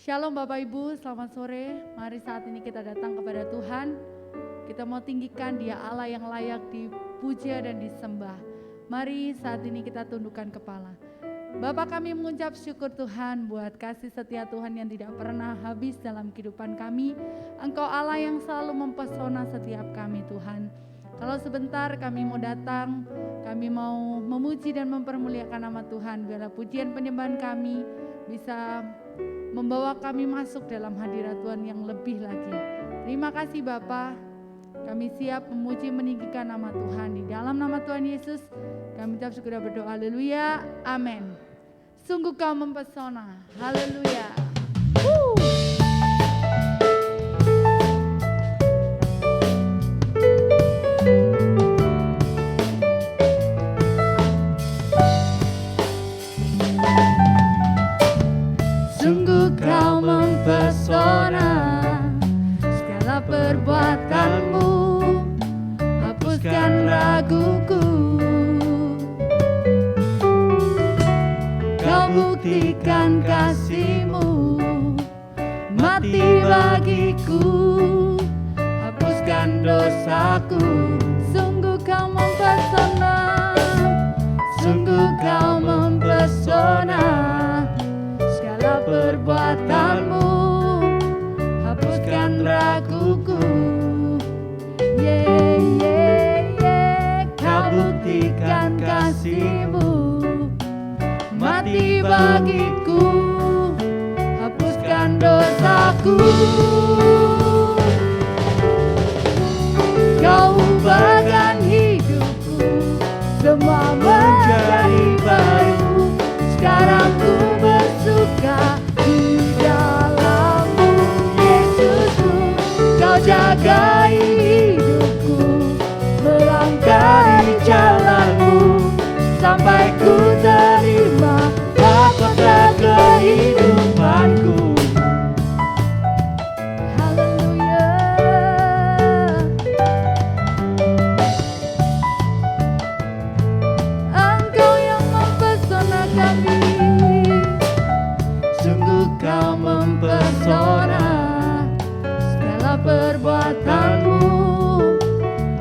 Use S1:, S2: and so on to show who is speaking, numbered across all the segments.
S1: Shalom Bapak Ibu, selamat sore. Mari saat ini kita datang kepada Tuhan. Kita mau tinggikan Dia Allah yang layak dipuja dan disembah. Mari saat ini kita tundukkan kepala. Bapak, kami mengucap syukur Tuhan buat kasih setia Tuhan yang tidak pernah habis dalam kehidupan kami. Engkau Allah yang selalu mempesona setiap kami Tuhan. Kalau sebentar kami mau datang, kami mau memuji dan mempermuliakan nama Tuhan. Biarlah pujian penyembahan kami bisa membawa kami masuk dalam hadirat Tuhan yang lebih lagi. Terima kasih Bapa. Kami siap memuji meninggikan nama Tuhan. Di dalam nama Tuhan Yesus kami tetap segera berdoa. Haleluya. Amin. Sungguh kau mempesona. Haleluya. Sungguh kau mempesona, segala perbuatanmu hapuskan raguku. Kau buktikan kasih-Mu, mati bagiku, hapuskan dosaku. Sungguh kau mempesona, sungguh kau mempesona, perbuatanmu hapuskan raguku. Kau buktikan kasih-Mu, mati bagiku, hapuskan dosaku. Kau ubahkan hidupku, semua menjadi baru. Sekarang ku bersuka di dalam-Mu, Yesusku. Kau jagai hidupku, melangkah di jalan-Mu, sampai ku terima mahkota kehidupanku. Haleluya. Engkau yang mempesona kami, Kau mempesona, segala perbuatanmu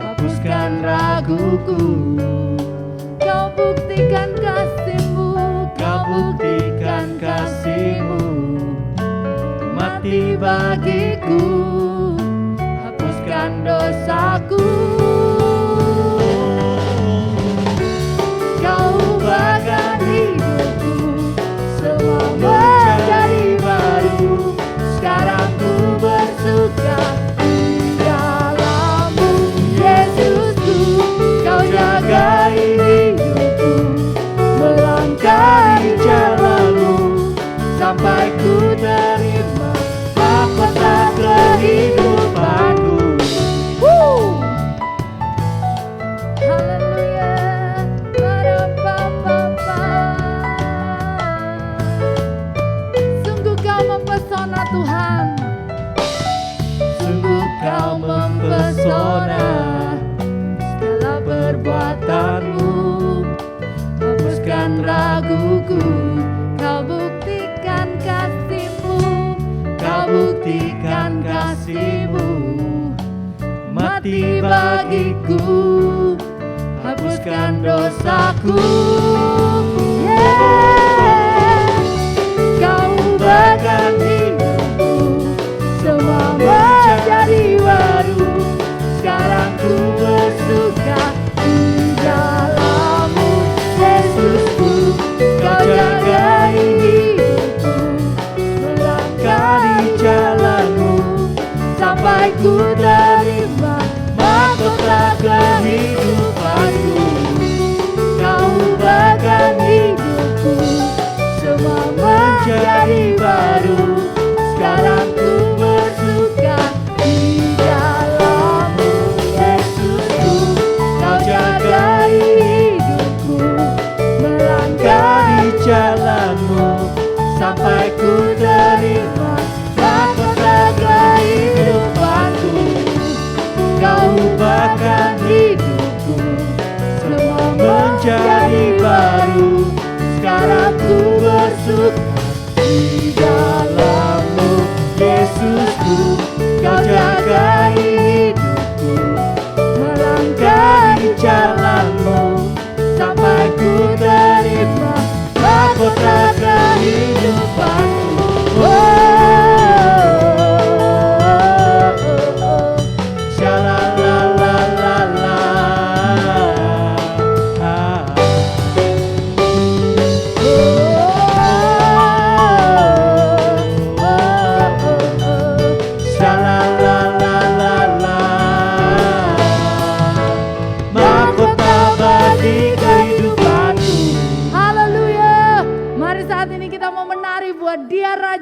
S1: hapuskan raguku. Kau buktikan kasih-Mu, kau buktikan kasih-Mu, mati bagiku, hapuskan dosaku. Kau ubahkan hidupku, semua menjadi baru. Sekarang ku bersuka di dalam-Mu, Yesusku. Kau jagai hidupku, melangkah di jalan-Mu, sampai ku terima mahkota kehidupanku. Haleluya. Sungguh kau mempesona Tuhan, sungguh kau mempesona, segala perbuatanmu hapuskan raguku. Kau buktikan kasih-Mu, kau buktikan kasih-Mu, mati bagiku, hapuskan dosaku. Kau ubahkan hidupku, semua menjadi baru. Sekarang ku bersuka di dalam-Mu, Yesusku. Kau jagai hidupku, melangkah di jalan-Mu, sampai ku terima mahkota kehidupanku. Kau ubah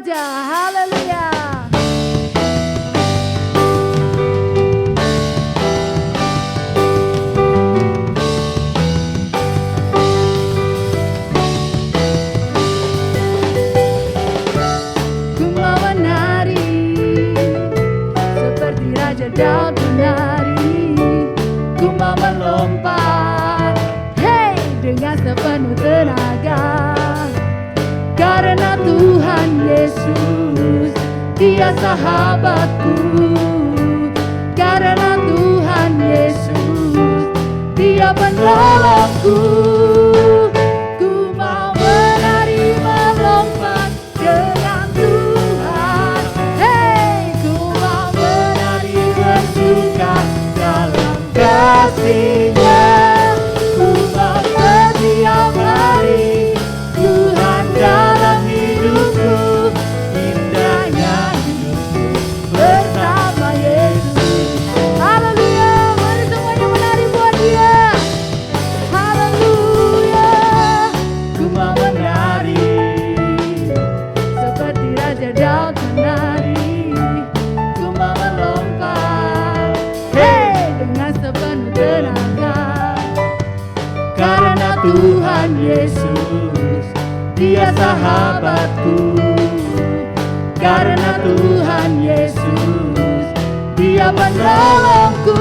S1: saja. Haleluya. Ku mau menari seperti Raja Daud menari. Ku mau melompat, hey, dengan sepenuh tenaga. Karena Tuhan Yesus, Dia sahabatku. Karena Tuhan Yesus, Dia penolongku. Ku mau menari melompat dengan Tuhan. Hey, ku mau menari bersuka dalam kasih-Nya. Ku mau setiap hari Tuhan dalam hidupku. Indahnya hidupku bersama Yesus. Haleluya, mari semuanya menari buat Dia. Haleluya. Ku mau menari seperti Raja Daud menari. Ku mau melompat, hey, dengan sepenuh tenaga. Karena Tuhan Yesus, Dia sahabatku. Karena Tuhan Yesus, Dia penolongku.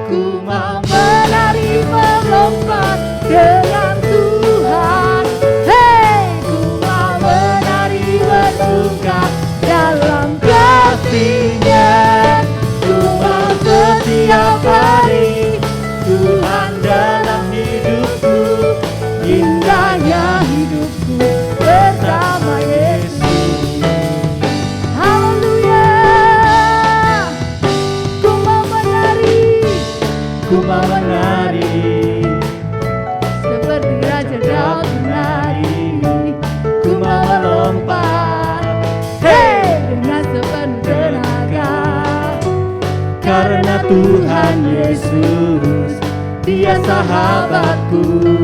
S1: Ku mau menari melompat dengan Tuhan. Hey, ku mau menari bersuka dalam kasih-Nya. Ku mau setiap hari Tuhan dalam hidupku. Indahnya hidupku bersama Yesus. Haleluya. Ku mau menari, ku mau menari seperti Raja Daud menari. Ku mau melompat, hey, dengan sepenuh tenaga. Karena Tuhan Yesus, Dia sahabatku.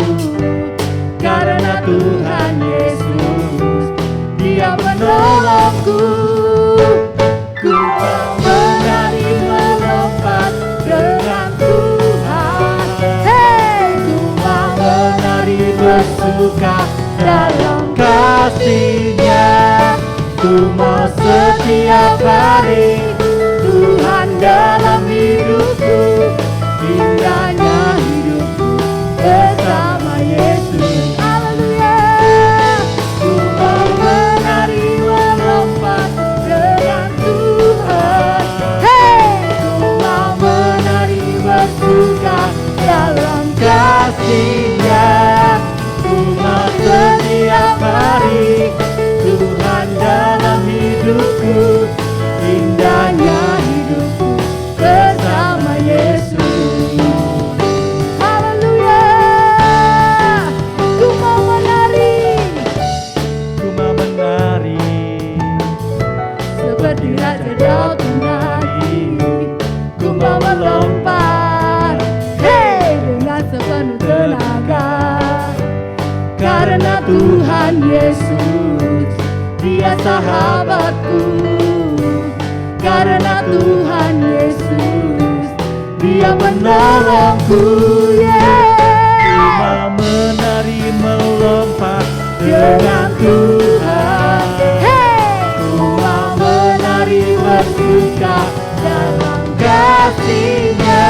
S1: Karena Tuhan Yesus, Dia menolongku. Ku mau menari melompat dengan Tuhan. Hey, ku mau menari bersuka dalam kasih-Nya. Ku mau setiap hari Tuhan dalam hidupku. Indahnya hidupku bersama Yesus. Haleluya. Ku mau menari melompat dengan Tuhan. Hey, ku mau menari bersuka dalam kasih-Nya. Ku mau setiap hari Tuhan dalam hidupku. Indahnya hidupku bersama Yesus. Haleluya. Ku mau menari, ku mau menari seperti Raja Daud menari. Ku mau melompat, hey, dengan sepenuh tenaga. Karena Tuhan Yesus, Dia sahabatku. Karena Tuhan Yesus, Dia penolongku. Yeah. Ku mau menari melompat dengan Tuhan. Hey. Ku mau menari bersuka dalam kasih-Nya.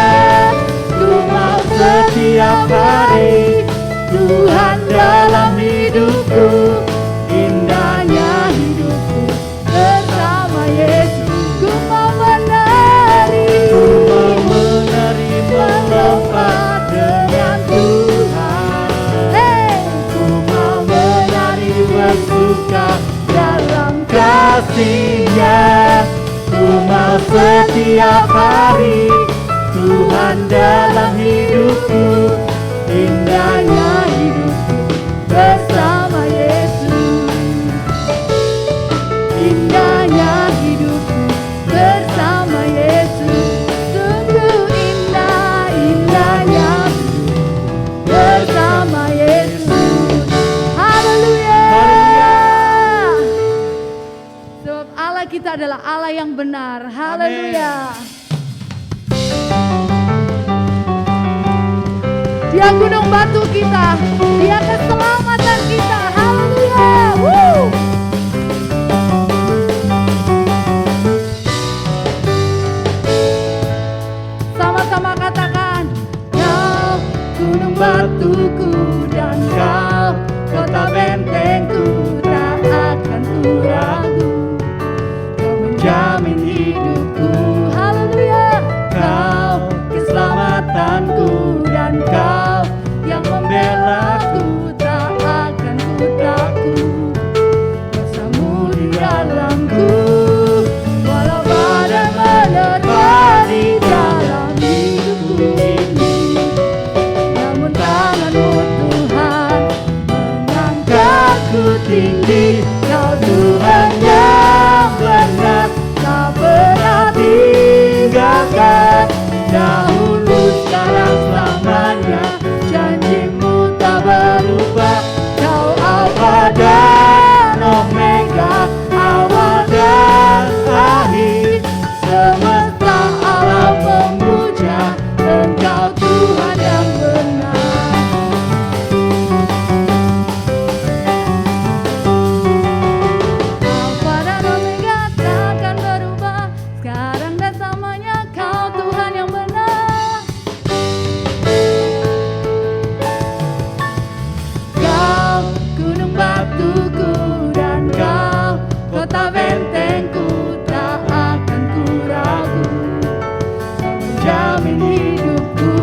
S1: Ku mau setiap hari Tuhan dalam hidupku. Indahnya hidupku bersama Yesus. Ku mau menari, ku mau menari melompat dengan Tuhan. Hey, ku mau menari bersuka dalam kasih-Nya. Ku mau setiap hari Tuhan dalam hidupku. Indahnya hidupku bersama Yesus. Indahnya hidupku bersama Yesus. Sungguh indah, indahnya bersama Yesus. Haleluya. Dia adalah Allah yang benar. Haleluya. Dia gunung batu kita, Dia keselamatan kita. Haleluya. Sama-sama katakan, Kau gunung batuku dan Kau kota bentengku, tak akan ku ragu. Kau menjamin hidupku. Haleluya. Kau keselamatanku dan Kau yang membelaku, tak akan ku takut. Kuasamu di dalamku, walau badai menerpa di dalam hidupku ini. Namun tangan-Mu Tuhan mengangkatku tinggi. Kau Tuhan yang benar, tak pernah tinggalkan. Dahulu, sekarang, selamanya, janji-Mu tak berubah. Kau Alfa dan Omega, awal dan akhir. Semesta alam memuja Engkau Tuhan yang benar. Alfa dan Omega takkan berubah, sekarang dan selamanya Kau Tuhan yang benar. Kau gunung batuku dan Kau kota bentengku, tak akan ku ragu. Kau menjamin hidupku.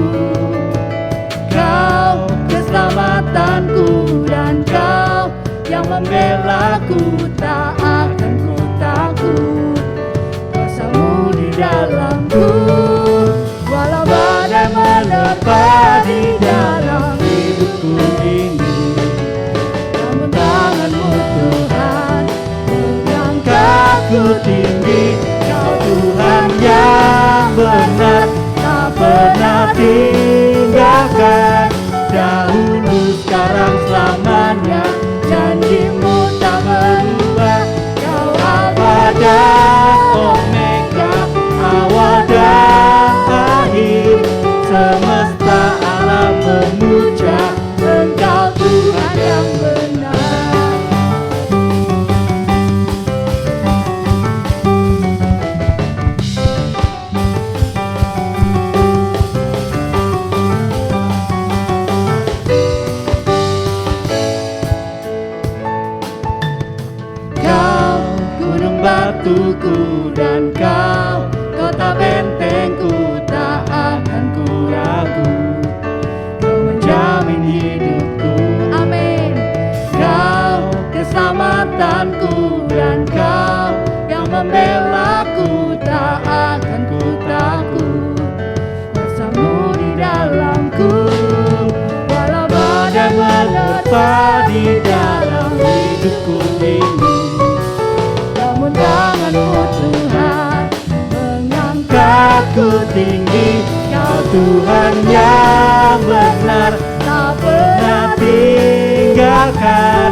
S1: Kau keselamatanku dan Kau yang membelaku, tak akan ku takut. Kuasa-Mu di dalamku, walau badai menerpa di dalam hidupku ini. Namun tangan-Mu Tuhan mengangkatku tinggi. Kau Tuhan yang benar, tak pernah tinggalkan. Dahulu, sekarang, selamanya, janji-Mu tak berubah. Kau Alfa dan Omega, awal dan akhir. Semesta alam memuja Engkau Tuhan yang benar. Kau gunung batuku dan Kau kota bentengku, tak akan ku ragu. Kau menjamin hidupku. Amin. Kau keselamatanku dan Kau yang membelaku, tak akan ku takut. Kuasa-Mu di dalamku, walau badai menerpa di dalam hidupku ini. Namun tangan-Mu Tuhan mengangkatku tinggi. Kau Tuhan yang benar, tak pernah tinggalkan.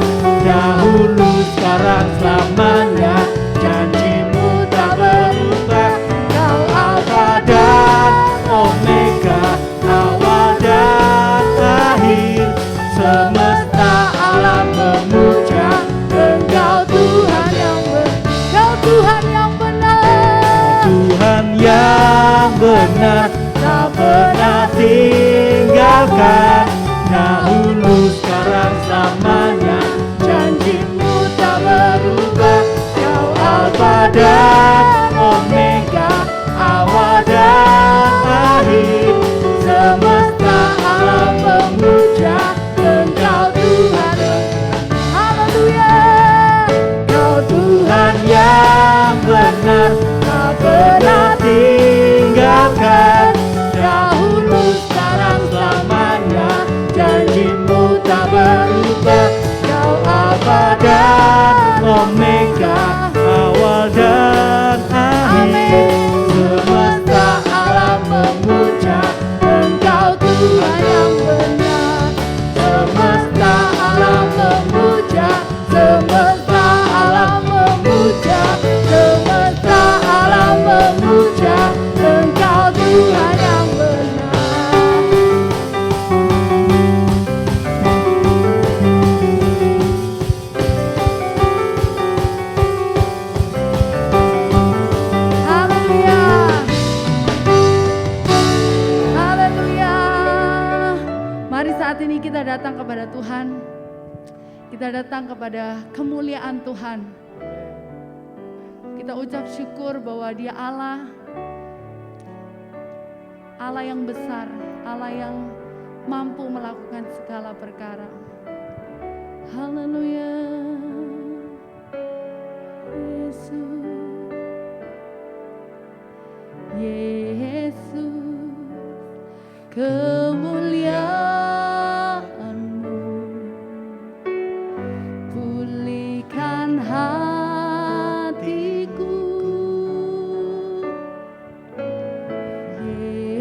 S1: Dahulu, sekarang, selamanya, janji-Mu tak berubah. Kau Alfa dan Omega, awal dan akhir. Semesta alam memuja Engkau Tuhan yang benar. Kau Tuhan yang benar, Tuhan yang benar, tak pernah tinggalkan. Dahulu, sekarang, selamanya, janji-Mu tak berubah. Kau Alfa dan Omega, awal dan akhir. Semesta alam memuja Engkau Tuhan yang benar. Haleluya. Kau Tuhan yang benar, tak pernah tinggalkan. Dahulu, sekarang, selamanya, janji-Mu tak berubah. Kau Alfa dan Omega, awal dan akhir. Semesta alam memuja Engkau Tuhan yang benar. Semesta alam memuja, semesta alam memuja, semesta Mari saat ini kita datang kepada Tuhan. Kita datang kepada kemuliaan Tuhan. Kita ucap syukur bahwa Dia Allah yang besar, Allah yang mampu melakukan segala perkara. Haleluya. Yesus, kemuliaan-Mu pulihkan hatiku.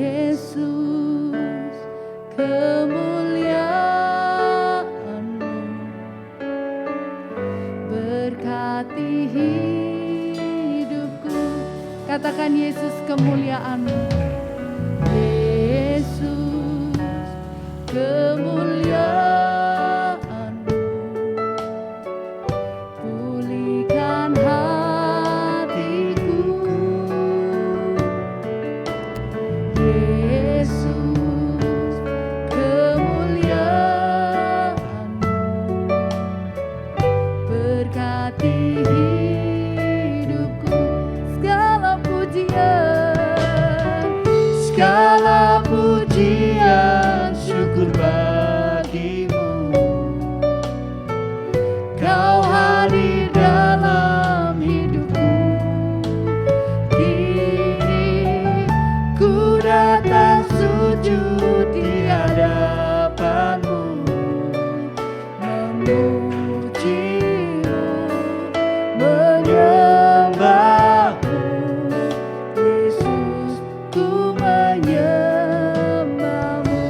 S1: Yesus, kemuliaan-Mu berkati hidupku. Katakan Yesus, kemuliaan-Mu. Yesus, kemuliaan-Mu pulihkan hatiku. Yesus, kemuliaan-Mu berkati hidupku. Segala pujian, syukur bagimu. Kau hadir dalam hidupku. Kini ku datang sujud di hadapan-Mu, memuji-Mu, menyembah-Mu. Yesus, ku menyembah-Mu.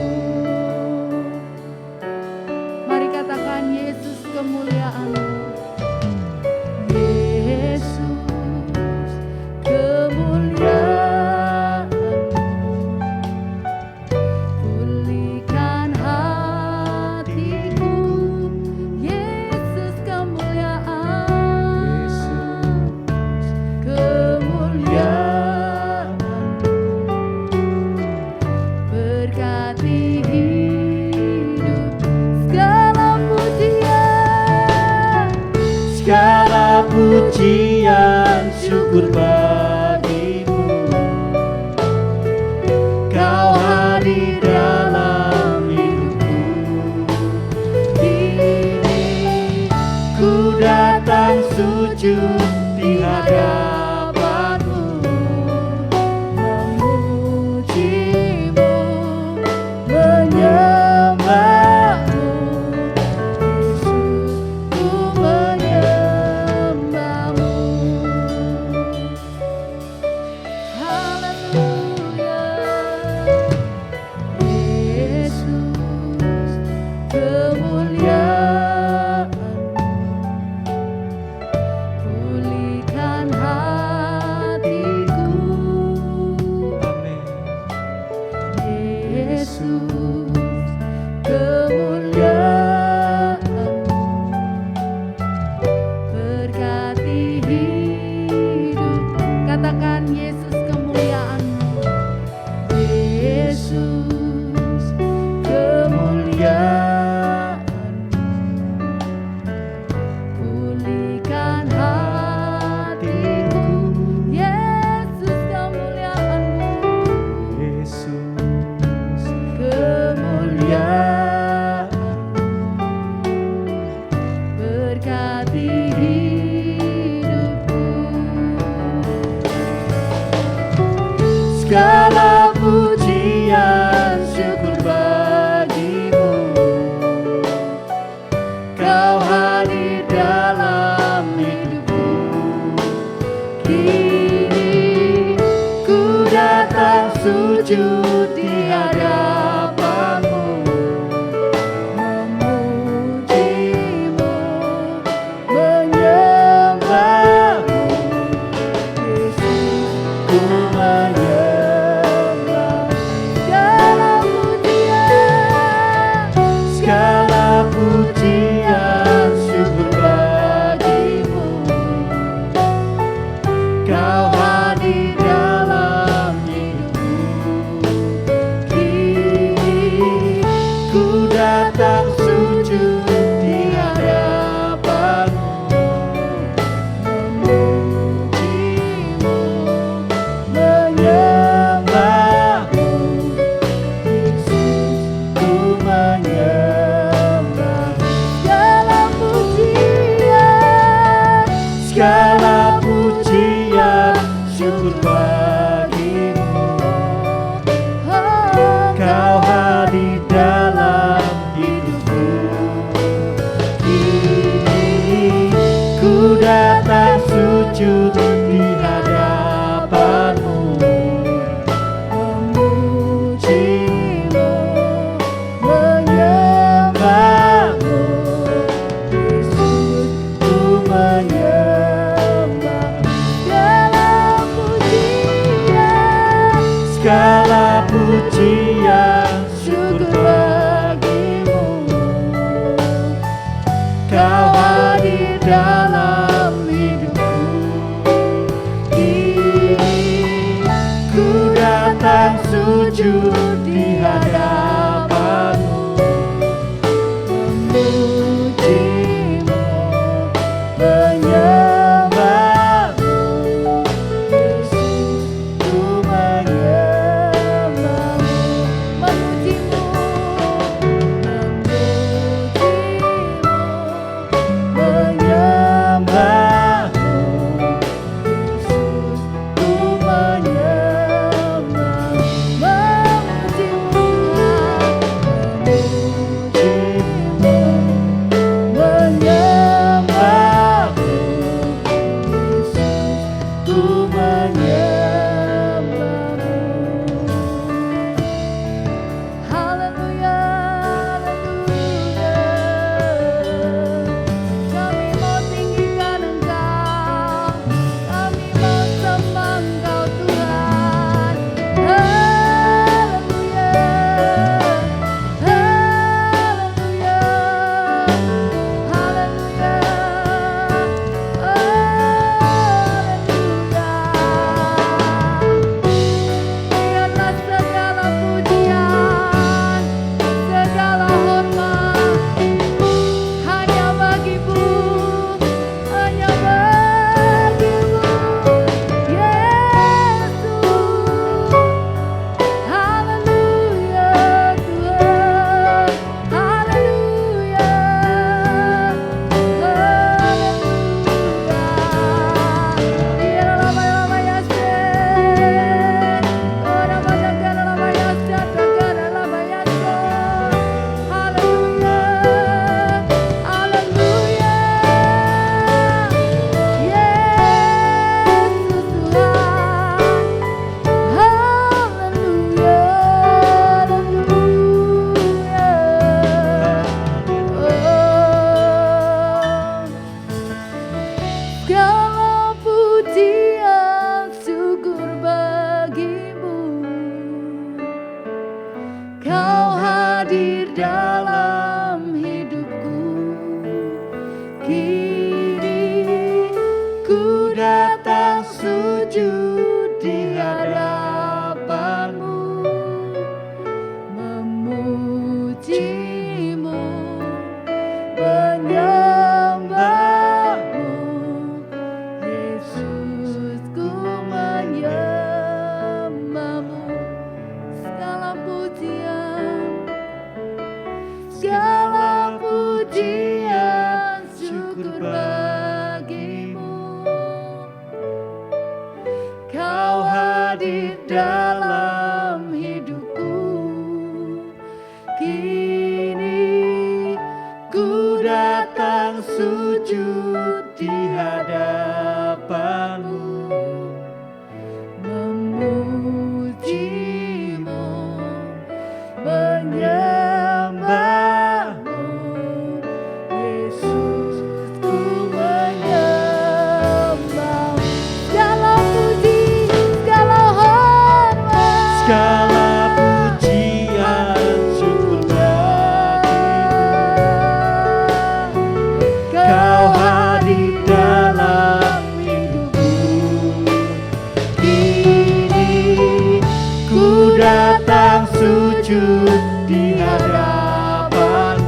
S1: Mari katakan Yesus, kemuliaan-Mu. Yesus, kemuliaan-Mu pulihkan hatiku. Yesus, kemuliaan. Kemuliaan-Mu berkati hidup. Segala pujian, syukur bagimu. Kau hadir dalam hidupku. Kini ku datang sujud di hadapan-Mu, memuji-Mu, menyembah-Mu. Yesus, ku menyembah-Mu. Haleluya. Yesus, kemuliaan-Mu pulihkan hatiku. Yesus, kemuliaan-Mu berkati hidup. Katakan Yesus, kemuliaan-Mu. Yesus, kemuliaan-Mu
S2: datang sujud di hadapan-Mu, memuji-Mu, menyembah-Mu. Yesus, ku menyembah. Segala pujian, syukur bagi-Mu. Kau hadir dalam hidupku. Kini ku datang sujud di hadapan-Mu, memuji-Mu, menyembah-Mu. Yesus, ku menyembah. Segala pujian, syukur bagi-Mu. Kau hadir dalam hidupku. Kini ku datang sujud di hadapan-Mu, memuji-Mu, menyembah-Mu. Yesus, ku menyembah-Mu, memuji-Mu, menyembah-Mu. Yesus, ku menyembah-Mu, memuji-Mu, menyembah-Mu. Yesus, ku menyembah-Mu. Haleluya, haleluya. Kami mau tinggikan Engkau, kami mau sembah Engkau Tuhan. Haleluya, haleluya, haleluya, biarlah segala pujian, segala hormat hanya bagi-Mu, hanya bagi-Mu, Yesus. Haleluya Tuhan, haleluya, haleluya. Biarlah lama-lama orang banyak lama haleluya, haleluya. Yesus Tuhan, haleluya, haleluya. Segala pujian, syukur bagi-Mu. Kau hadir dalam hidupku. Kini ku datang sujud di hadapan-Mu, memuji-Mu, menyembah-Mu. Yesus, ku menyembah-Mu. Segala pujian, syukur bagi-Mu. Kau hadir dalam hidupku. Kini ku datang sujud di hadapan-Mu, memuji-Mu, menyembah-Mu. Yesus, ku menyembah-Mu. Segala puji, segala hormat, segala pujian, syukur bagi-Mu. Kau hadir dalam hidupku. Kini ku datang sujud di hadapan-Mu,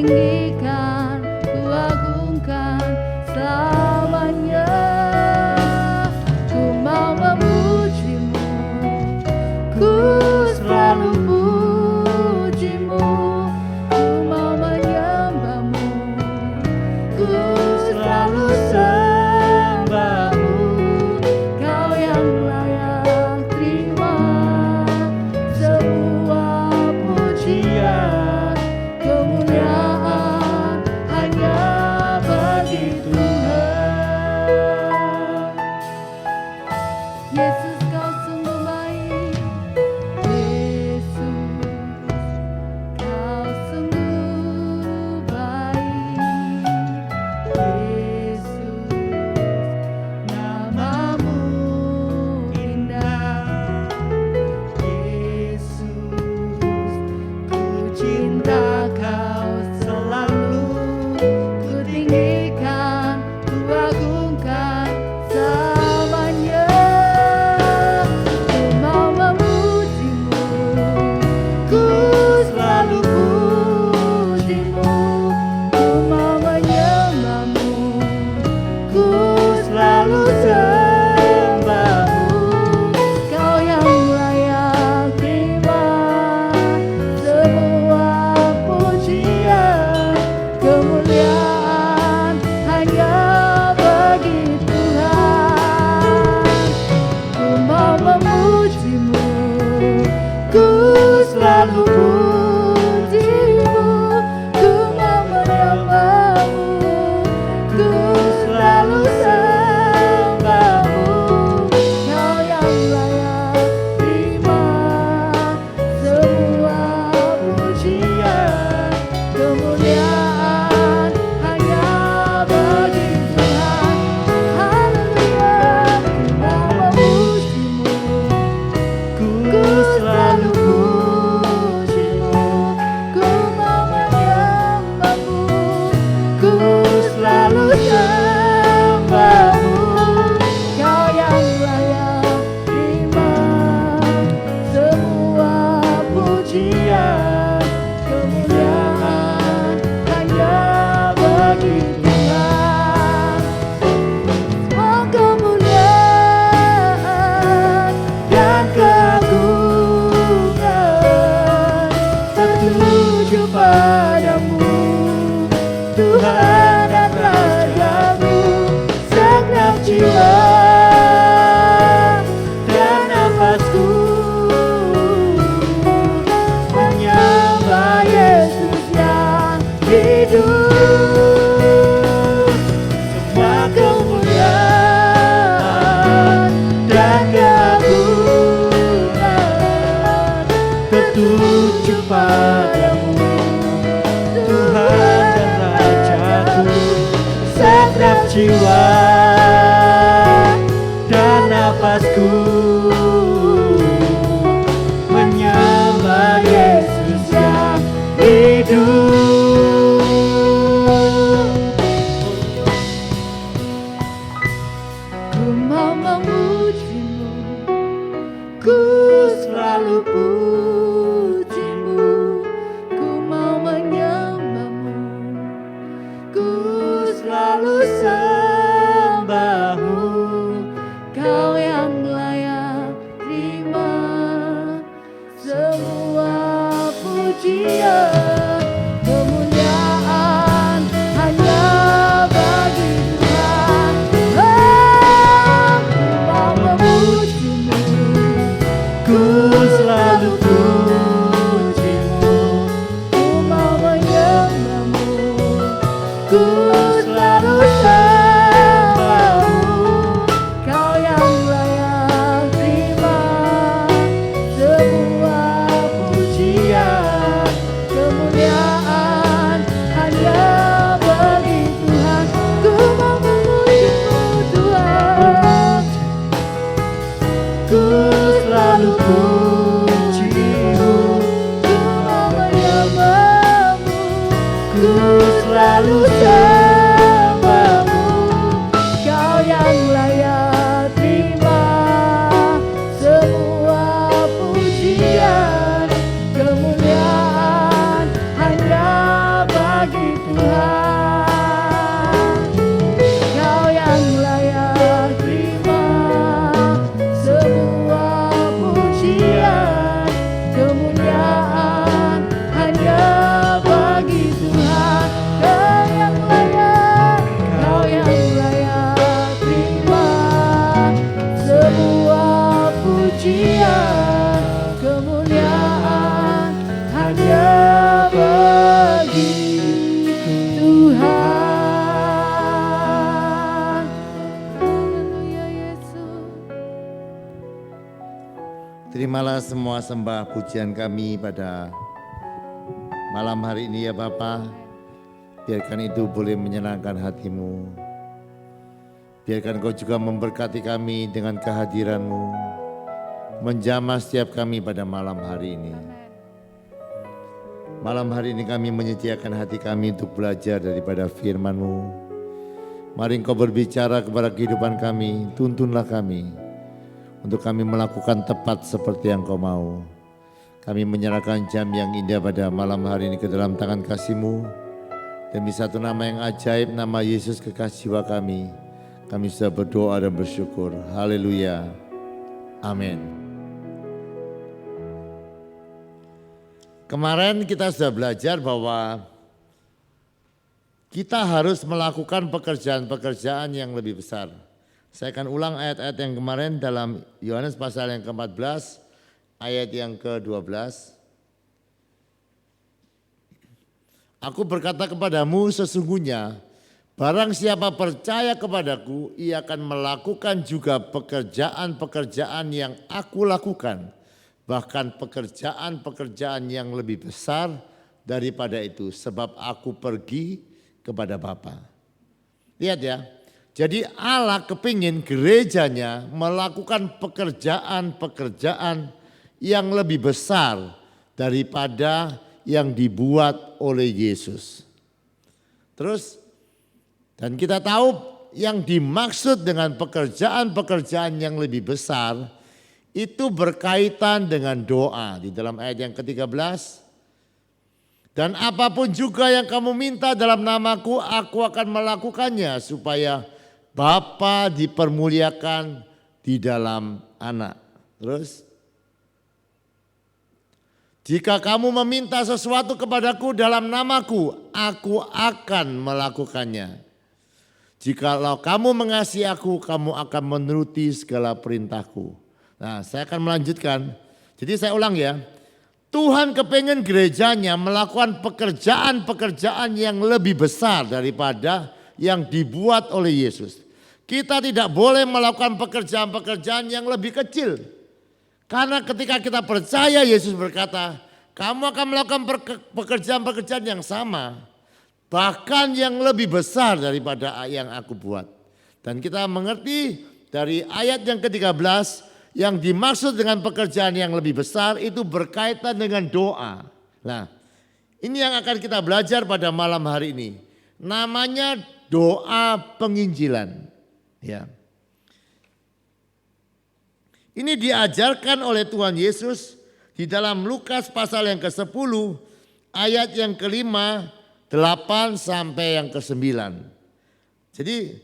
S1: tinggikan, ku agungkan selamanya. Ku mau memujimu, ku selalu pujimu, ku mau menyembahmu, ku selalu sembahmu. Kau yang layak terima semua pujian, kemuliaan hanya bagi Tuhan. Yesus, kau sungguh baik. Yesus, kau sungguh baik. Yesus, namamu indah. Yesus, ku cinta kau selalu, ku tinggikan, ku agungkan selamanya. Ku mau memujimu, ku selalu pujimu, ku mau menyembahmu, ku selalu sembahmu. Kau yang layak terima semua pujian, kemuliaan hanya bagi Tuhan. Ku mau memujimu, ku selalu pujimu, ku mau menyembahmu, ku selalu sembahmu. Kau yang layak terima semua pujian, kemuliaan hanya bagi Tuhan. Haleluya. Ku mau memujimu, ku selalu pujimu, ku mau menyembahmu, ku selalu sembahmu. Kau yang layak terima semua pujian, kemuliaan hanya bagi Tuhan. Semua kemuliaan dan keagungan tertuju padamu, Tuhan dan Rajamu. Segenap jiwa dan nafasku menyembah Yesus yang hidup. Semua kemuliaan dan keagungan tertuju padamu, Tuhan dan Rajaku. Segenap jiwa dan nafasku menyembah Yesus yang hidup. Ku mau memujimu, ku selalu pujimu, ku mau menyembahmu, ku selalu sembahmu. Kau yang layak terima semua pujian, kemuliaan hanya bagi Tuhan. Aku mau memujimu, ku selalu pujimu, ku mau menyembahmu, ku selalu sembahmu. Kau yang layak terima semua pujian, kemuliaan hanya bagi Tuhan. Ku mau memujimu, Tuhan, ku selalu pujimu, ku mau menyembahmu, ku selalu sembahmu. Kau yang layak terima semua pujian, kemuliaan hanya bagi
S2: kemuliaan, kemuliaan hanya bagi Tuhan. Haleluya Yesus.
S3: Terimalah semua sembah pujian kami pada malam hari ini ya Bapa. Biarkan itu boleh menyenangkan hatimu. Biarkan Kau juga memberkati kami dengan kehadiran-Mu. Menjamah setiap kami pada malam hari ini. Malam hari ini kami menyediakan hati kami untuk belajar daripada firman-Mu. Mari Engkau berbicara kepada kehidupan kami, tuntunlah kami. Untuk kami melakukan tepat seperti yang Kau mau. Kami menyerahkan jam yang indah pada malam hari ini ke dalam tangan kasih-Mu. Demi satu nama yang ajaib, nama Yesus kekasih jiwa kami sudah berdoa dan bersyukur. Haleluya. Amin. Kemarin kita sudah belajar bahwa kita harus melakukan pekerjaan-pekerjaan yang lebih besar. Saya akan ulang ayat-ayat yang kemarin dalam Yohanes pasal yang ke-14, ayat yang ke-12. Aku berkata kepadamu sesungguhnya, barang siapa percaya kepadaku, ia akan melakukan juga pekerjaan-pekerjaan yang aku lakukan. Bahkan pekerjaan-pekerjaan yang lebih besar daripada itu, sebab aku pergi kepada Bapa. Lihat ya, jadi Allah kepingin gerejanya melakukan pekerjaan-pekerjaan yang lebih besar daripada yang dibuat oleh Yesus. Terus, dan kita tahu yang dimaksud dengan pekerjaan-pekerjaan yang lebih besar itu berkaitan dengan doa di dalam ayat yang ke-13. Dan apapun juga yang kamu minta dalam namaku, aku akan melakukannya supaya Bapa dipermuliakan di dalam Anak. Terus, jika kamu meminta sesuatu kepadaku dalam namaku, aku akan melakukannya. Jikalau kamu mengasihi aku, kamu akan menuruti segala perintahku. Nah, saya akan melanjutkan. Jadi saya ulang ya. Tuhan kepengen gerejanya melakukan pekerjaan-pekerjaan yang lebih besar daripada yang dibuat oleh Yesus. Kita tidak boleh melakukan pekerjaan-pekerjaan yang lebih kecil. Karena ketika kita percaya, Yesus berkata, kamu akan melakukan pekerjaan-pekerjaan yang sama. Bahkan yang lebih besar daripada yang aku buat. Dan kita mengerti dari ayat yang ke-13, yang dimaksud dengan pekerjaan yang lebih besar itu berkaitan dengan doa. Nah, ini yang akan kita belajar pada malam hari ini. Namanya doa penginjilan. Ya. Ini diajarkan oleh Tuhan Yesus di dalam Lukas pasal yang ke-10 ayat yang ke-5, 8 sampai yang ke-9. Jadi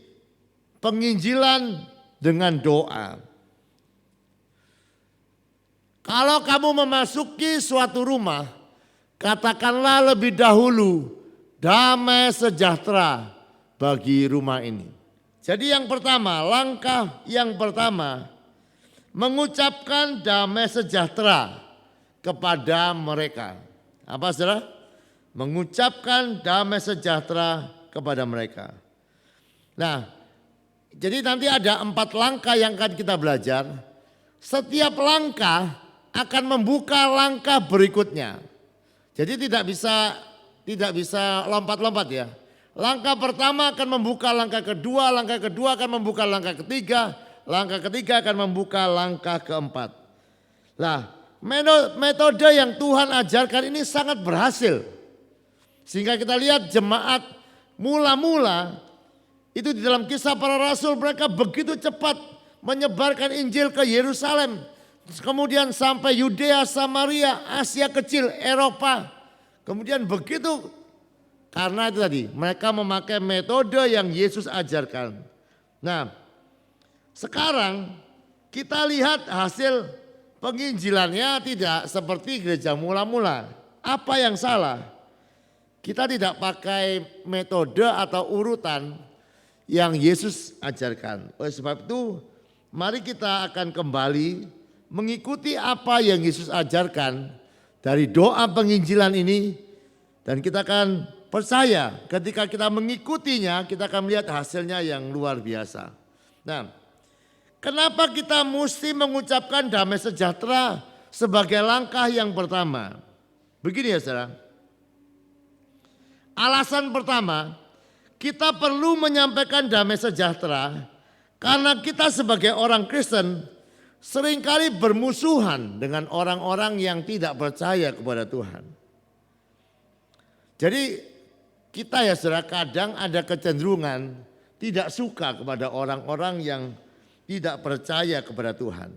S3: penginjilan dengan doa. Kalau kamu memasuki suatu rumah, katakanlah lebih dahulu damai sejahtera bagi rumah ini. Jadi yang pertama, langkah yang pertama, mengucapkan damai sejahtera kepada mereka. Apa saudara? Mengucapkan damai sejahtera kepada mereka. Nah, jadi nanti ada 4 langkah yang akan kita belajar. Setiap langkah akan membuka langkah berikutnya. Jadi tidak bisa lompat-lompat ya. Langkah pertama akan membuka langkah kedua akan membuka langkah ketiga. Langkah ketiga akan membuka langkah keempat. Nah, metode yang Tuhan ajarkan ini sangat berhasil. Sehingga kita lihat jemaat mula-mula itu di dalam Kisah Para Rasul mereka begitu cepat menyebarkan Injil ke Yerusalem. Kemudian sampai Yudea, Samaria, Asia Kecil, Eropa. Kemudian begitu karena itu tadi mereka memakai metode yang Yesus ajarkan. Nah, sekarang kita lihat hasil penginjilannya tidak seperti gereja mula-mula. Apa yang salah? Kita tidak pakai metode atau urutan yang Yesus ajarkan. Oleh sebab itu mari kita akan kembali mengikuti apa yang Yesus ajarkan dari doa penginjilan ini, dan kita akan percaya ketika kita mengikutinya kita akan melihat hasilnya yang luar biasa. Nah, kenapa kita mesti mengucapkan damai sejahtera sebagai langkah yang pertama? Begini ya saudara. Alasan pertama, kita perlu menyampaikan damai sejahtera karena kita sebagai orang Kristen seringkali bermusuhan dengan orang-orang yang tidak percaya kepada Tuhan. Jadi kita ya saudara kadang ada kecenderungan tidak suka kepada orang-orang yang tidak percaya kepada Tuhan.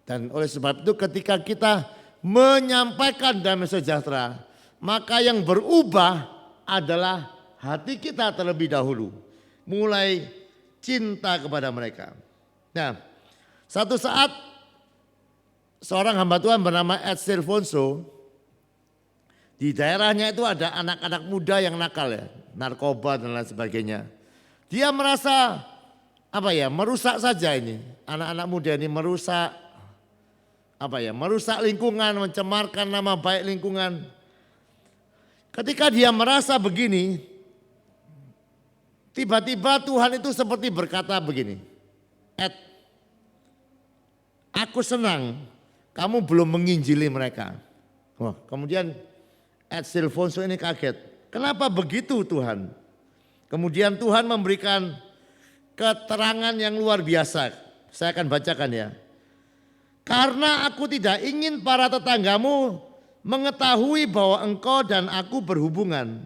S3: Dan oleh sebab itu ketika kita menyampaikan damai sejahtera, maka yang berubah adalah hati kita terlebih dahulu. Mulai cinta kepada mereka. Nah, satu saat seorang hamba Tuhan bernama Ed Silfonso, di daerahnya itu ada anak-anak muda yang nakal ya, narkoba dan lain sebagainya. Dia merasa merusak saja ini. Anak-anak muda ini merusak lingkungan, mencemarkan nama baik lingkungan. Ketika dia merasa begini, tiba-tiba Tuhan itu seperti berkata begini, Ed, aku senang kamu belum menginjili mereka. Wah, kemudian Ed Silfonso ini kaget. Kenapa begitu Tuhan? Kemudian Tuhan memberikan keterangan yang luar biasa. Saya akan bacakan ya. Karena aku tidak ingin para tetanggamu mengetahui bahwa engkau dan aku berhubungan.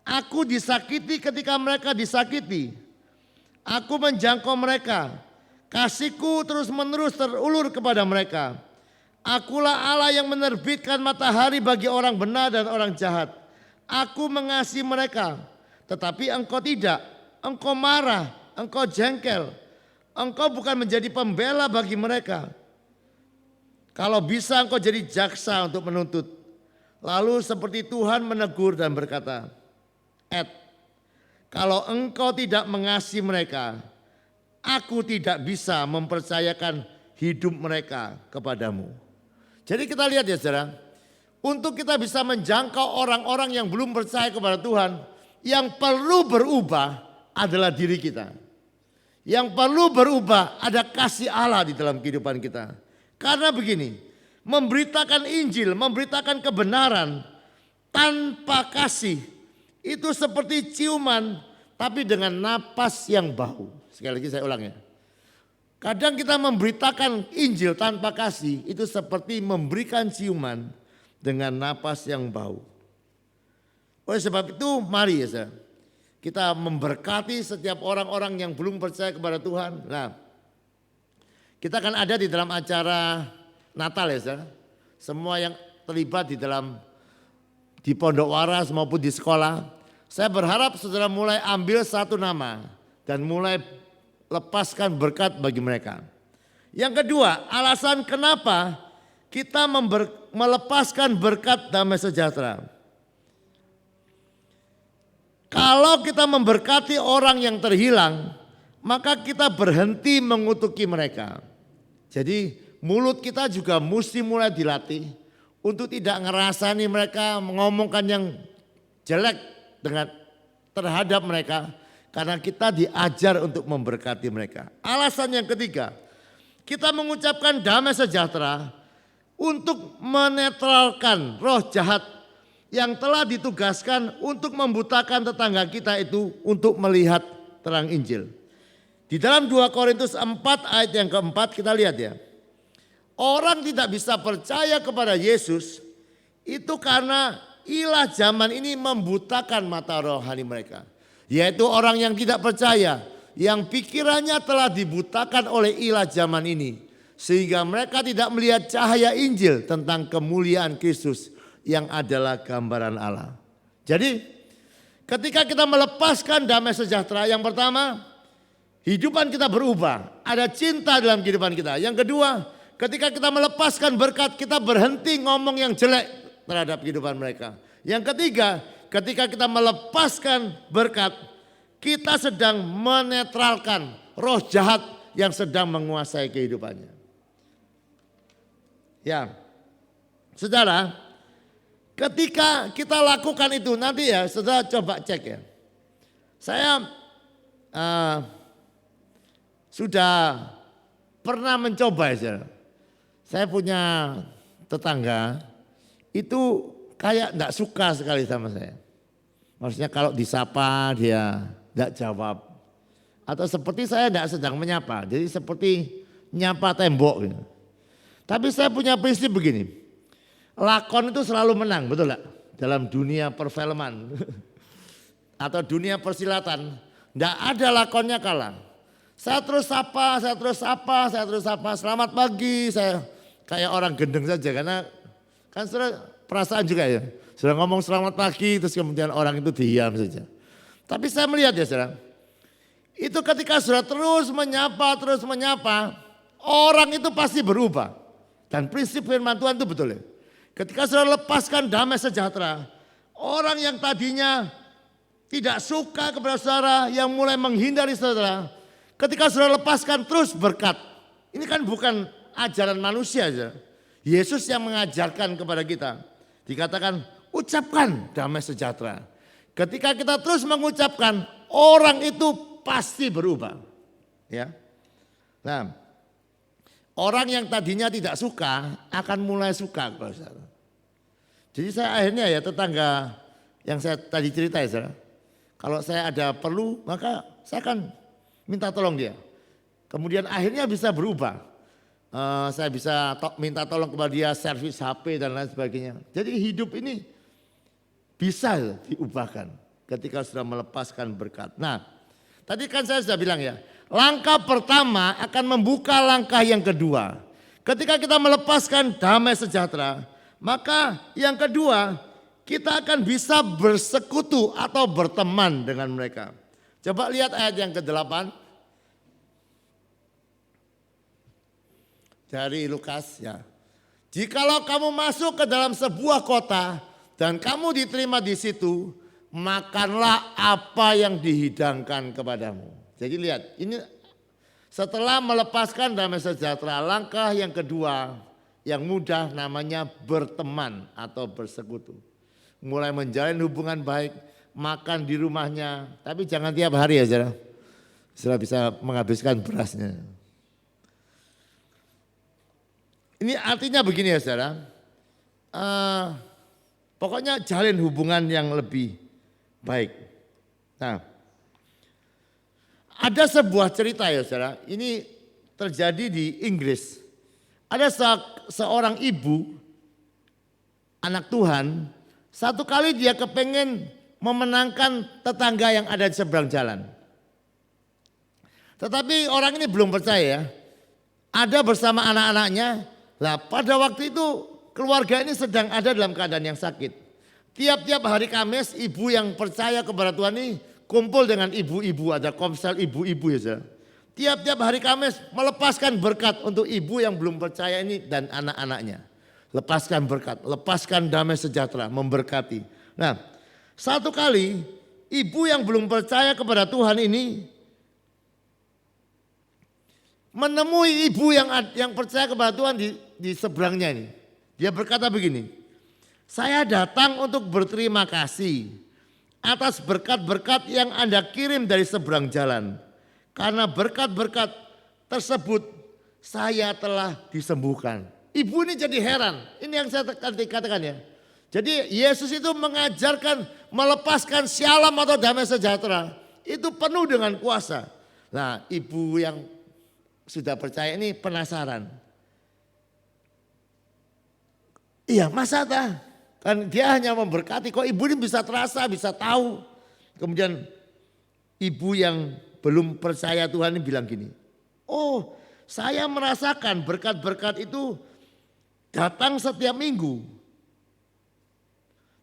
S3: Aku disakiti ketika mereka disakiti. Aku menjangkau mereka. Kasihku terus menerus terulur kepada mereka. Akulah Allah yang menerbitkan matahari bagi orang benar dan orang jahat. Aku mengasihi mereka, tetapi engkau tidak. Engkau marah, engkau jengkel. Engkau bukan menjadi pembela bagi mereka. Kalau bisa engkau jadi jaksa untuk menuntut. Lalu seperti Tuhan menegur dan berkata, Ed, kalau engkau tidak mengasihi mereka, aku tidak bisa mempercayakan hidup mereka kepadamu. Jadi kita lihat ya saudara, untuk kita bisa menjangkau orang-orang yang belum percaya kepada Tuhan, yang perlu berubah adalah diri kita. Yang perlu berubah ada kasih Allah di dalam kehidupan kita. Karena begini, memberitakan Injil, memberitakan kebenaran tanpa kasih itu seperti ciuman tapi dengan napas yang bau. Sekali lagi saya ulang ya. Kadang kita memberitakan Injil tanpa kasih itu seperti memberikan ciuman dengan napas yang bau. Oleh sebab itu mari ya saudara, kita memberkati setiap orang-orang yang belum percaya kepada Tuhan. Nah, kita akan ada di dalam acara Natal ya saudara. Semua yang terlibat di Pondok Waras maupun di sekolah. Saya berharap saudara mulai ambil satu nama dan mulai lepaskan berkat bagi mereka. Yang kedua, alasan kenapa kita melepaskan berkat damai sejahtera. Kalau kita memberkati orang yang terhilang, maka kita berhenti mengutuki mereka. Jadi mulut kita juga mesti mulai dilatih untuk tidak ngerasani mereka, mengomongkan yang jelek terhadap mereka. Karena kita diajar untuk memberkati mereka. Alasan yang ketiga, kita mengucapkan damai sejahtera untuk menetralkan roh jahat yang telah ditugaskan untuk membutakan tetangga kita itu untuk melihat terang Injil. Di dalam 2 Korintus 4 ayat yang keempat kita lihat ya. Orang tidak bisa percaya kepada Yesus itu karena ilah zaman ini membutakan mata rohani mereka. Yaitu orang yang tidak percaya, yang pikirannya telah dibutakan oleh ilah zaman ini. Sehingga mereka tidak melihat cahaya Injil tentang kemuliaan Kristus yang adalah gambaran Allah. Jadi ketika kita melepaskan damai sejahtera, yang pertama hidupan kita berubah. Ada cinta dalam kehidupan kita. Yang kedua, ketika kita melepaskan berkat, kita berhenti ngomong yang jelek terhadap kehidupan mereka. Yang ketiga, ketika kita melepaskan berkat, kita sedang menetralkan roh jahat yang sedang menguasai kehidupannya. Ya, saudara, ketika kita lakukan itu nanti ya, saudara coba cek ya. Saya sudah pernah mencoba ya, saudara. Saya punya tetangga itu kayak enggak suka sekali sama saya. Maksudnya kalau disapa dia enggak jawab. Atau seperti saya enggak sedang menyapa. Jadi seperti nyapa tembok gitu. Tapi saya punya prinsip begini. Lakon itu selalu menang, betul enggak? Dalam dunia perfilman atau dunia persilatan. Enggak ada lakonnya kalah. Saya terus sapa, selamat pagi. Saya kayak orang gendeng saja karena kan saudara perasaan juga ya. Sudah ngomong selamat pagi terus kemudian orang itu diam saja. Tapi saya melihat ya saudara. Itu ketika sudah terus menyapa, orang itu pasti berubah. Dan prinsip firman Tuhan itu betul ya. Ketika sudah lepaskan damai sejahtera, orang yang tadinya tidak suka kepada saudara, yang mulai menghindari saudara, ketika sudah lepaskan terus berkat. Ini kan bukan ajaran manusia saudara. Yesus yang mengajarkan kepada kita. Dikatakan ucapkan damai sejahtera. Ketika kita terus mengucapkan, orang itu pasti berubah. Ya. Nah, orang yang tadinya tidak suka akan mulai suka kepada saudara. Jadi saya akhirnya ya tetangga yang saya tadi cerita ya saudara. Kalau saya ada perlu maka saya akan minta tolong dia. Kemudian akhirnya bisa berubah. Saya bisa minta tolong kepada dia servis HP dan lain sebagainya. Jadi hidup ini bisa diubahkan ketika sudah melepaskan berkat. Nah, tadi kan saya sudah bilang ya, langkah pertama akan membuka langkah yang kedua. Ketika kita melepaskan damai sejahtera, maka yang kedua kita akan bisa bersekutu atau berteman dengan mereka. Coba lihat ayat yang ke-8. Dari Lukas ya. Jikalau kamu masuk ke dalam sebuah kota dan kamu diterima di situ, makanlah apa yang dihidangkan kepadamu. Jadi lihat, ini setelah melepaskan damai sejahtera, langkah yang kedua yang mudah namanya berteman atau bersekutu. Mulai menjalin hubungan baik, makan di rumahnya, tapi jangan tiap hari ya saudara. Sudah bisa menghabiskan berasnya. Ini artinya begini ya saudara, pokoknya jalin hubungan yang lebih baik. Nah, ada sebuah cerita ya saudara, ini terjadi di Inggris. Ada seorang ibu, anak Tuhan, satu kali dia kepengen memenangkan tetangga yang ada di seberang jalan. Tetapi orang ini belum percaya, ada bersama anak-anaknya. Nah pada waktu itu keluarga ini sedang ada dalam keadaan yang sakit. Tiap-tiap hari Kamis ibu yang percaya kepada Tuhan ini kumpul dengan ibu-ibu, ada komsel ibu-ibu ya saudara. Tiap-tiap hari Kamis melepaskan berkat untuk ibu yang belum percaya ini dan anak-anaknya. Lepaskan berkat, lepaskan damai sejahtera, memberkati. Nah satu kali ibu yang belum percaya kepada Tuhan ini menemui ibu yang percaya kepada Tuhan di seberangnya ini. Dia berkata begini, saya datang untuk berterima kasih atas berkat-berkat yang Anda kirim dari seberang jalan. Karena berkat-berkat tersebut saya telah disembuhkan. Ibu ini jadi heran, ini yang saya katakan ya. Jadi Yesus itu mengajarkan melepaskan shalom atau damai sejahtera. Itu penuh dengan kuasa. Nah ibu yang sudah percaya ini penasaran. Iya masa dah? Kan dia hanya memberkati, kok ibu ini bisa terasa, bisa tahu. Kemudian ibu yang belum percaya Tuhan ini bilang gini, oh saya merasakan berkat-berkat itu datang setiap minggu.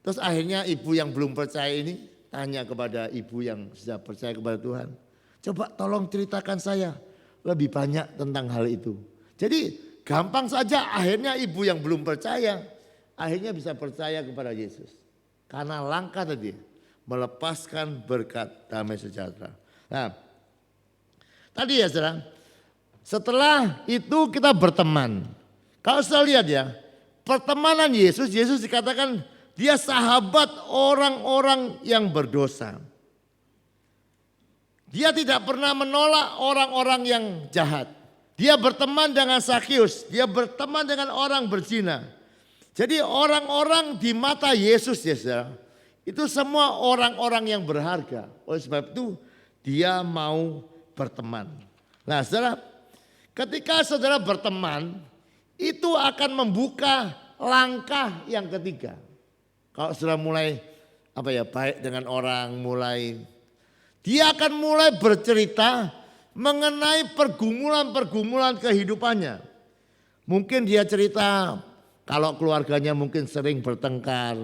S3: Terus akhirnya ibu yang belum percaya ini tanya kepada ibu yang sudah percaya kepada Tuhan. Coba tolong ceritakan saya lebih banyak tentang hal itu. Jadi gampang saja akhirnya ibu yang belum percaya akhirnya bisa percaya kepada Yesus. Karena langkah tadi melepaskan berkat damai sejahtera. Nah tadi ya saudara, setelah itu kita berteman. Kalau saya lihat ya, pertemanan Yesus dikatakan dia sahabat orang-orang yang berdosa. Dia tidak pernah menolak orang-orang yang jahat. Dia berteman dengan Zakheus, dia berteman dengan orang berzina. Jadi orang-orang di mata Yesus ya saudara, itu semua orang-orang yang berharga. Oleh sebab itu dia mau berteman. Nah saudara, ketika saudara berteman, itu akan membuka langkah yang ketiga. Kalau saudara mulai baik dengan orang, dia akan mulai bercerita mengenai pergumulan-pergumulan kehidupannya. Mungkin dia cerita kalau keluarganya mungkin sering bertengkar,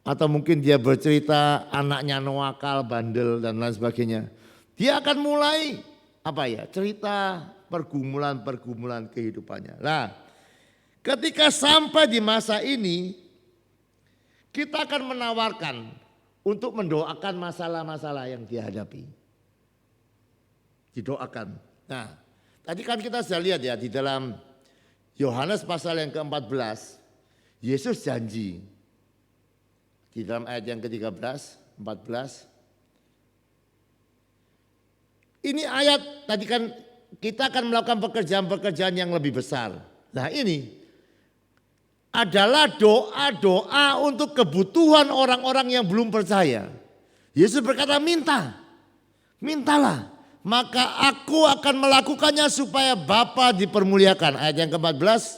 S3: atau mungkin dia bercerita anaknya nuakal, bandel dan lain sebagainya. Dia akan mulai cerita pergumulan-pergumulan kehidupannya. Nah, ketika sampai di masa ini, kita akan menawarkan untuk mendoakan masalah-masalah yang dihadapi. Didoakan. Nah, tadi kan kita sudah lihat ya di dalam Yohanes pasal yang ke-14, Yesus janji di dalam ayat yang ke-13, 14. Ini ayat tadi kan kita akan melakukan pekerjaan-pekerjaan yang lebih besar. Nah ini adalah doa-doa untuk kebutuhan orang-orang yang belum percaya. Yesus berkata mintalah. Maka aku akan melakukannya supaya Bapa dipermuliakan. Ayat yang ke-14.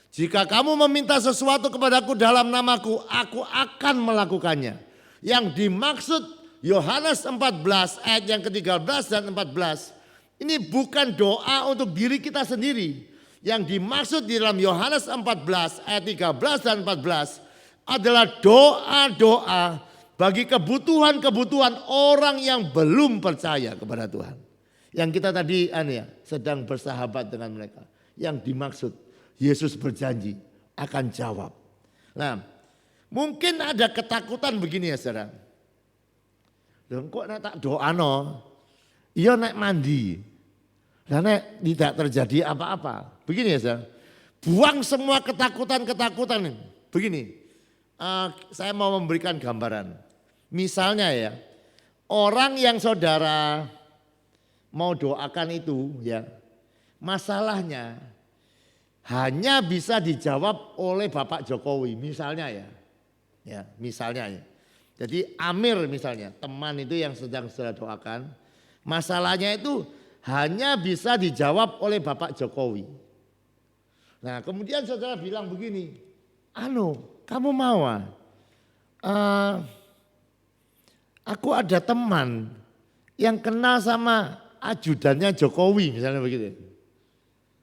S3: Jika kamu meminta sesuatu kepadaku dalam namaku, aku akan melakukannya. Yang dimaksud Yohanes 14 ayat yang ke-13 dan 14. Ini bukan doa untuk diri kita sendiri. Yang dimaksud di dalam Yohanes 14 ayat 13 dan 14 adalah doa-doa bagi kebutuhan-kebutuhan orang yang belum percaya kepada Tuhan. Yang kita tadi sedang bersahabat dengan mereka. Yang dimaksud Yesus berjanji akan jawab. Nah, mungkin ada ketakutan begini ya saudara. Loh kok nek tak doano, iya nek mandi. Dan nek tidak terjadi apa-apa. Begini ya saudara, buang semua ketakutan-ketakutan. Begini, saya mau memberikan gambaran. Misalnya ya, orang yang saudara mau doakan itu ya, masalahnya hanya bisa dijawab oleh Bapak Jokowi misalnya ya misalnya ya. Jadi Amir misalnya, teman itu yang sedang saudara doakan, masalahnya itu hanya bisa dijawab oleh Bapak Jokowi. Nah kemudian saudara bilang begini, kamu mau aku ada teman yang kenal sama ajudannya Jokowi misalnya begitu.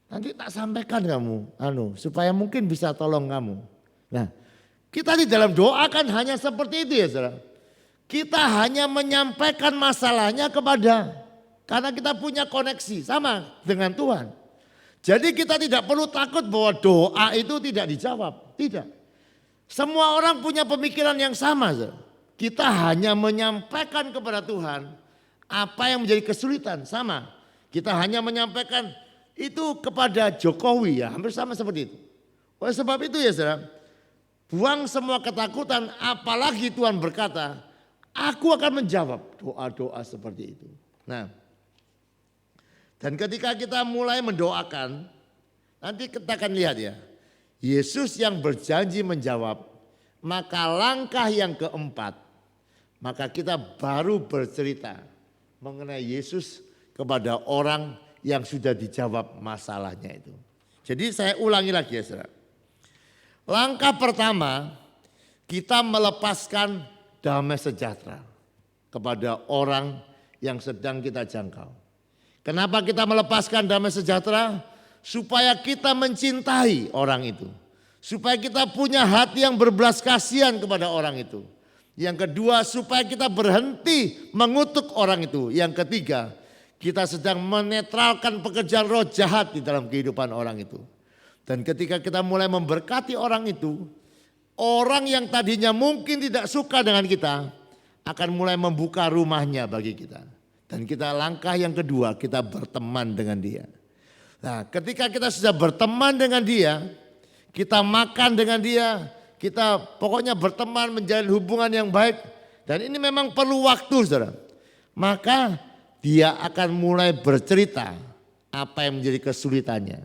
S3: Nanti tak sampaikan kamu, supaya mungkin bisa tolong kamu. Nah, kita di dalam doa kan hanya seperti itu ya saudara. Kita hanya menyampaikan masalahnya karena kita punya koneksi sama dengan Tuhan. Jadi kita tidak perlu takut bahwa doa itu tidak dijawab, tidak. Semua orang punya pemikiran yang sama saudara. Kita hanya menyampaikan kepada Tuhan apa yang menjadi kesulitan, sama. Kita hanya menyampaikan itu kepada Jokowi ya, hampir sama seperti itu. Oleh sebab itu ya saudara, buang semua ketakutan, apalagi Tuhan berkata, aku akan menjawab doa-doa seperti itu. Nah, dan ketika kita mulai mendoakan, nanti kita akan lihat ya, Yesus yang berjanji menjawab, maka langkah yang keempat, maka kita baru bercerita mengenai Yesus kepada orang yang sudah dijawab masalahnya itu. Jadi saya ulangi lagi ya saudara. Langkah pertama, kita melepaskan damai sejahtera kepada orang yang sedang kita jangkau. Kenapa kita melepaskan damai sejahtera? Supaya kita mencintai orang itu. Supaya kita punya hati yang berbelas kasihan kepada orang itu. Yang kedua, supaya kita berhenti mengutuk orang itu. Yang ketiga, kita sedang menetralkan pekerjaan roh jahat di dalam kehidupan orang itu. Dan ketika kita mulai memberkati orang itu, orang yang tadinya mungkin tidak suka dengan kita akan mulai membuka rumahnya bagi kita. Dan kita langkah yang kedua, kita berteman dengan dia. Nah, ketika kita sudah berteman dengan dia, kita makan dengan dia, kita pokoknya berteman, menjalin hubungan yang baik. Dan ini memang perlu waktu, saudara. Maka dia akan mulai bercerita apa yang menjadi kesulitannya.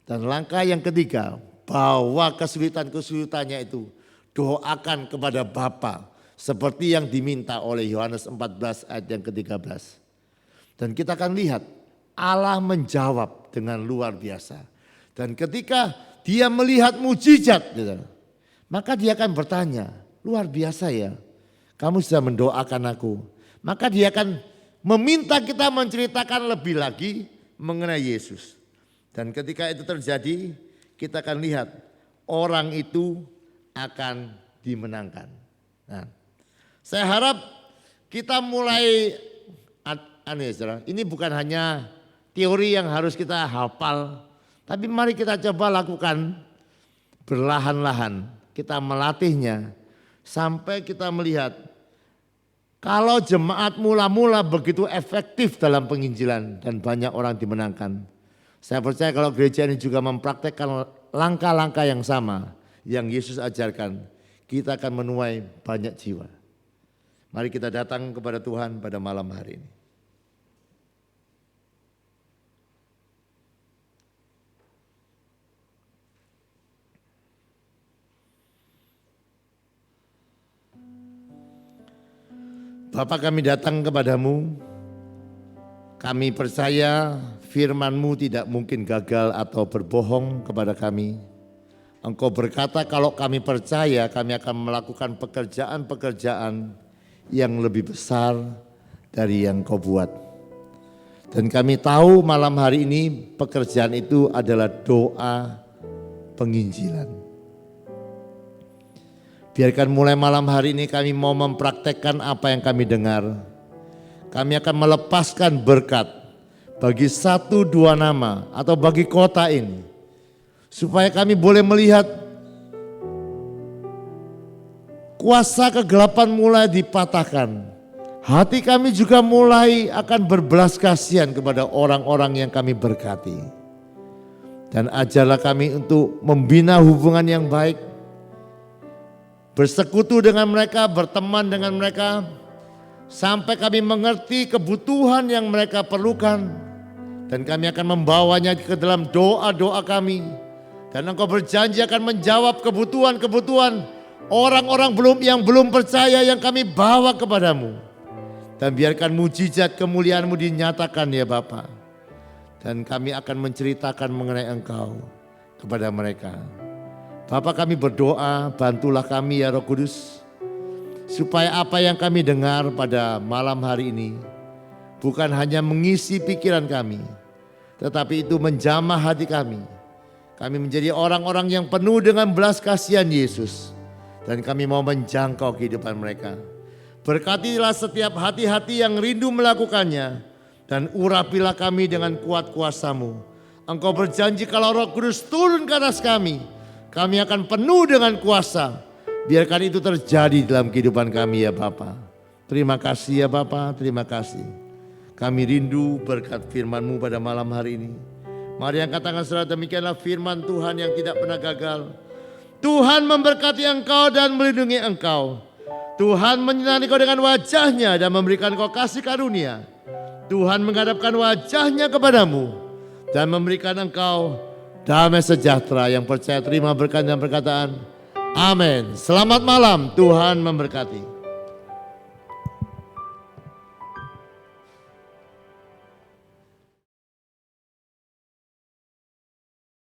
S3: Dan langkah yang ketiga, bawa kesulitan-kesulitannya itu, doakan kepada Bapa seperti yang diminta oleh Yohanes 14 ayat yang ke-13. Dan kita akan lihat Allah menjawab dengan luar biasa. Dan ketika dia melihat mujizat, maka dia akan bertanya, luar biasa ya, kamu sudah mendoakan aku. Maka dia akan meminta kita menceritakan lebih lagi mengenai Yesus. Dan ketika itu terjadi, kita akan lihat orang itu akan dimenangkan. Nah, saya harap kita mulai, ini bukan hanya teori yang harus kita hafal, tapi mari kita coba lakukan berlahan-lahan. Kita melatihnya sampai kita melihat kalau jemaat mula-mula begitu efektif dalam penginjilan dan banyak orang dimenangkan. Saya percaya kalau gereja ini juga mempraktekkan langkah-langkah yang sama yang Yesus ajarkan, kita akan menuai banyak jiwa. Mari kita datang kepada Tuhan pada malam hari ini. Bapa, kami datang kepadamu, kami percaya firman-Mu tidak mungkin gagal atau berbohong kepada kami. Engkau berkata kalau kami percaya kami akan melakukan pekerjaan-pekerjaan yang lebih besar dari yang Kau buat. Dan kami tahu malam hari ini pekerjaan itu adalah doa penginjilan. Biarkan mulai malam hari ini kami mau mempraktekkan apa yang kami dengar. Kami akan melepaskan berkat bagi 1-2 nama atau bagi kota ini. Supaya kami boleh melihat kuasa kegelapan mulai dipatahkan. Hati kami juga mulai akan berbelas kasihan kepada orang-orang yang kami berkati. Dan ajarlah kami untuk membina hubungan yang baik, bersekutu dengan mereka, berteman dengan mereka, sampai kami mengerti kebutuhan yang mereka perlukan. Dan kami akan membawanya ke dalam doa-doa kami. Dan Engkau berjanji akan menjawab kebutuhan-kebutuhan orang-orang yang belum percaya yang kami bawa kepadamu. Dan biarkan mujizat kemuliaan-Mu dinyatakan ya Bapa. Dan kami akan menceritakan mengenai Engkau kepada mereka. Bapa, kami berdoa, bantulah kami ya Roh Kudus, supaya apa yang kami dengar pada malam hari ini bukan hanya mengisi pikiran kami, tetapi itu menjamah hati kami. Kami menjadi orang-orang yang penuh dengan belas kasihan Yesus, dan kami mau menjangkau kehidupan mereka. Berkatilah setiap hati-hati yang rindu melakukannya, dan urapilah kami dengan kuat kuasa-Mu. Engkau berjanji kalau Roh Kudus turun ke atas kami akan penuh dengan kuasa. Biarkan itu terjadi dalam kehidupan kami ya Bapa. Terima kasih ya Bapa, terima kasih. Kami rindu berkat firman-Mu pada malam hari ini. Mari angkat tangan saudara, demikianlah firman Tuhan yang tidak pernah gagal. Tuhan memberkati engkau dan melindungi engkau. Tuhan menyinari engkau dengan wajah-Nya dan memberikan engkau kasih karunia. Tuhan menghadapkan wajah-Nya kepadamu dan memberikan engkau damai sejahtera. Yang percaya terima berkat dan perkataan amin. Selamat malam, Tuhan memberkati.